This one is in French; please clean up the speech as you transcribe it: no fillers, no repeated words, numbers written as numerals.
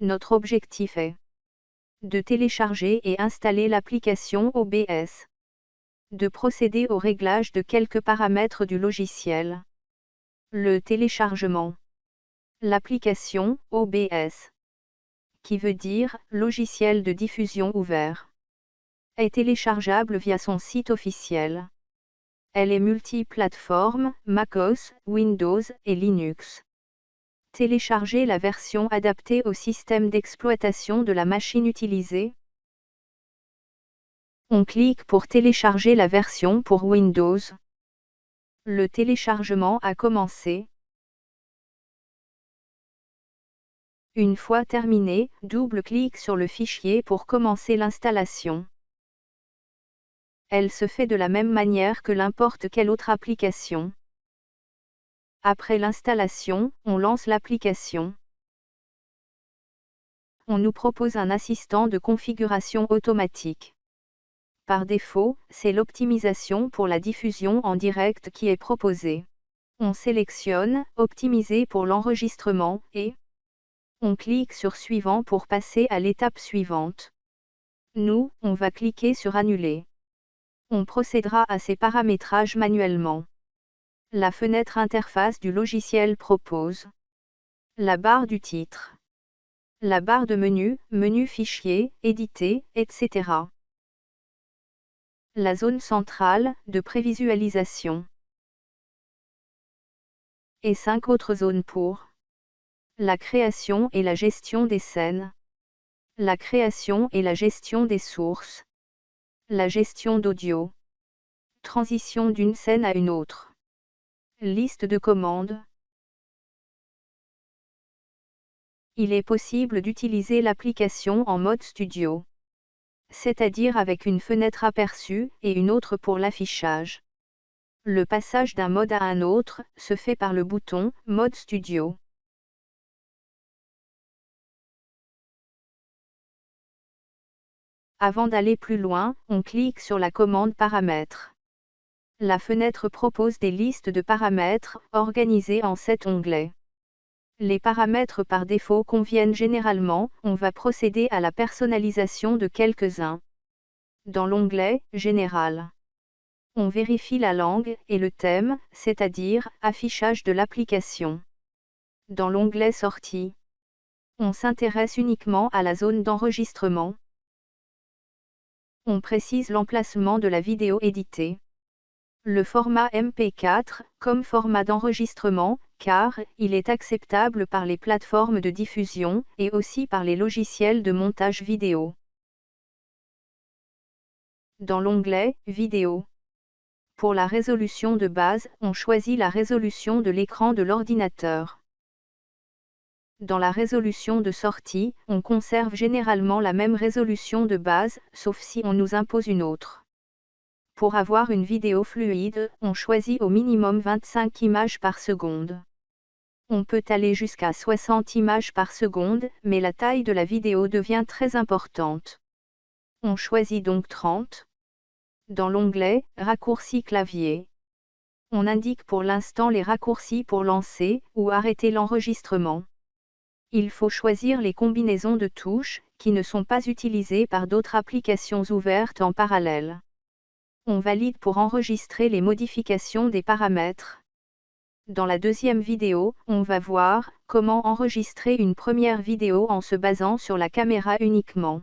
notre objectif est de télécharger et installer l'application OBS, de procéder au réglage de quelques paramètres du logiciel. Le téléchargement. L'application OBS, qui veut dire logiciel de diffusion ouvert, est téléchargeable via son site officiel. Elle est multiplateforme, macOS, Windows et Linux. Télécharger la version adaptée au système d'exploitation de la machine utilisée. On clique pour télécharger la version pour Windows. Le téléchargement a commencé. Une fois terminé, double-clique sur le fichier pour commencer l'installation. Elle se fait de la même manière que n'importe quelle autre application. Après l'installation, on lance l'application. On nous propose un assistant de configuration automatique. Par défaut, c'est l'optimisation pour la diffusion en direct qui est proposée. On sélectionne « Optimiser pour l'enregistrement » et on clique sur « Suivant » pour passer à l'étape suivante. Nous, on va cliquer sur « Annuler ». On procédera à ces paramétrages manuellement. La fenêtre interface du logiciel propose la barre du titre, la barre de menu, menu fichier, éditer, etc. La zone centrale, de prévisualisation. Et 5 autres zones pour la création et la gestion des scènes, la création et la gestion des sources, la gestion d'audio, transition d'une scène à une autre, liste de commandes. Il est possible d'utiliser l'application en mode studio, c'est-à-dire avec une fenêtre aperçue et une autre pour l'affichage. Le passage d'un mode à un autre se fait par le bouton « Mode studio ». Avant d'aller plus loin, on clique sur la commande « Paramètres ». La fenêtre propose des listes de paramètres, organisées en 7 onglets. Les paramètres par défaut conviennent généralement, on va procéder à la personnalisation de quelques-uns. Dans l'onglet « Général », on vérifie la langue et le thème, c'est-à-dire affichage de l'application. Dans l'onglet Sortie, on s'intéresse uniquement à la zone d'enregistrement. On précise l'emplacement de la vidéo éditée. Le format MP4, comme format d'enregistrement, car il est acceptable par les plateformes de diffusion et aussi par les logiciels de montage vidéo. Dans l'onglet « Vidéo », pour la résolution de base, on choisit la résolution de l'écran de l'ordinateur. Dans la résolution de sortie, on conserve généralement la même résolution de base, sauf si on nous impose une autre. Pour avoir une vidéo fluide, on choisit au minimum 25 images par seconde. On peut aller jusqu'à 60 images par seconde, mais la taille de la vidéo devient très importante. On choisit donc 30. Dans l'onglet « Raccourcis clavier », on indique pour l'instant les raccourcis pour lancer ou arrêter l'enregistrement. Il faut choisir les combinaisons de touches, qui ne sont pas utilisées par d'autres applications ouvertes en parallèle. On valide pour enregistrer les modifications des paramètres. Dans la deuxième vidéo, on va voir comment enregistrer une première vidéo en se basant sur la caméra uniquement.